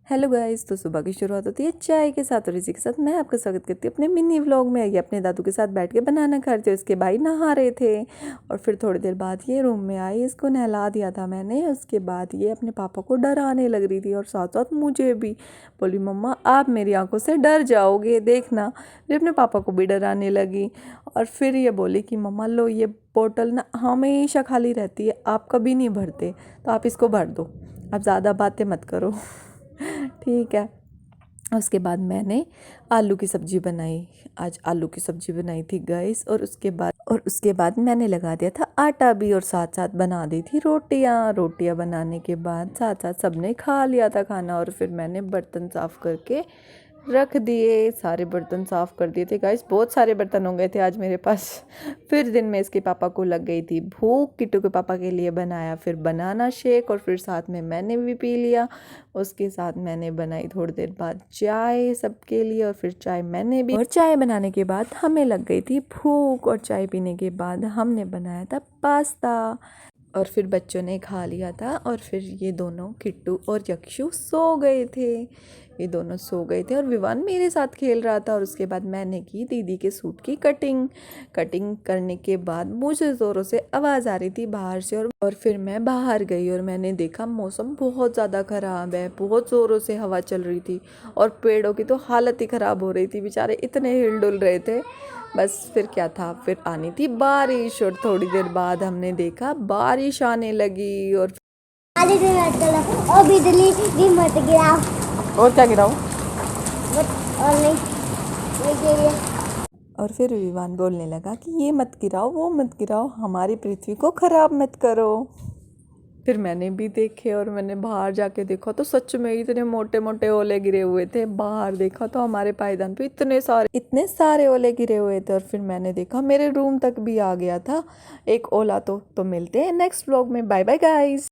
Hello guys, तो सुबह की शुरुआत होती है चाय के साथ और इसी के साथ मैं आपका स्वागत करती हूँ अपने मिनी व्लॉग में। ये अपने दादू के साथ बैठ के बनाना खा रहे थे, उसके भाई नहा रहे थे और फिर थोड़ी देर बाद ये रूम में आई, इसको नहला दिया था मैंने। उसके बाद ये अपने पापा को डराने लग रही थी और साथ साथ मुझे भी। बोली मम्मा आप मेरी आंखों से डर जाओगे, देखना। फिर अपने पापा को भी डराने लगी और फिर ये बोली कि मम्मा लो, ये बोतल ना हमेशा खाली रहती है, आप कभी नहीं भरते, तो आप इसको भर दो, आप ज़्यादा बातें मत करो। ठीक है। उसके बाद मैंने आलू की सब्ज़ी बनाई। आज आलू की सब्ज़ी बनाई थी गाइस। और उसके बाद मैंने लगा दिया था आटा भी और साथ साथ बना दी थी रोटियां बनाने के बाद साथ साथ सबने खा लिया था खाना। और फिर मैंने बर्तन साफ़ करके रख दिए, सारे बर्तन साफ़ कर दिए थे गाइस। बहुत सारे बर्तन हो गए थे आज मेरे पास। फिर दिन में इसके पापा को लग गई थी भूख, किट्टू के पापा के लिए बनाया फिर बनाना शेक और फिर साथ में मैंने भी पी लिया। उसके साथ मैंने बनाई थोड़ी देर बाद चाय सबके लिए और फिर चाय मैंने भी। और चाय बनाने के बाद हमें लग गई थी भूख और चाय पीने के बाद हमने बनाया था पास्ता और फिर बच्चों ने खा लिया था। और फिर ये दोनों किट्टू और यक्षु सो गए थे। ये दोनों सो गए थे और विवान मेरे साथ खेल रहा था। और उसके बाद मैंने की दीदी के सूट की कटिंग करने के बाद मुझे ज़ोरों से आवाज़ आ रही थी बाहर से। और फिर मैं बाहर गई और मैंने देखा मौसम बहुत ज़्यादा ख़राब है, बहुत ज़ोरों से हवा चल रही थी और पेड़ों की तो हालत ही ख़राब हो रही थी, बेचारे इतने हिल डुल रहे थे। बस फिर क्या था, फिर आनी थी बारिश और थोड़ी देर बाद हमने देखा बारिश आने लगी। और बिजली भी मत गिराओ। और क्या गिराओ? और नहीं और फिर विवान बोलने लगा कि ये मत गिराओ, वो मत गिराओ, हमारी पृथ्वी को खराब मत करो। फिर मैंने भी देखे और मैंने बाहर जाके देखा तो सच में इतने मोटे मोटे ओले गिरे हुए थे। बाहर देखा तो हमारे पायदान पे इतने सारे ओले गिरे हुए थे। और फिर मैंने देखा मेरे रूम तक भी आ गया था एक ओला। तो मिलते हैं नेक्स्ट व्लॉग में। Bye bye guys.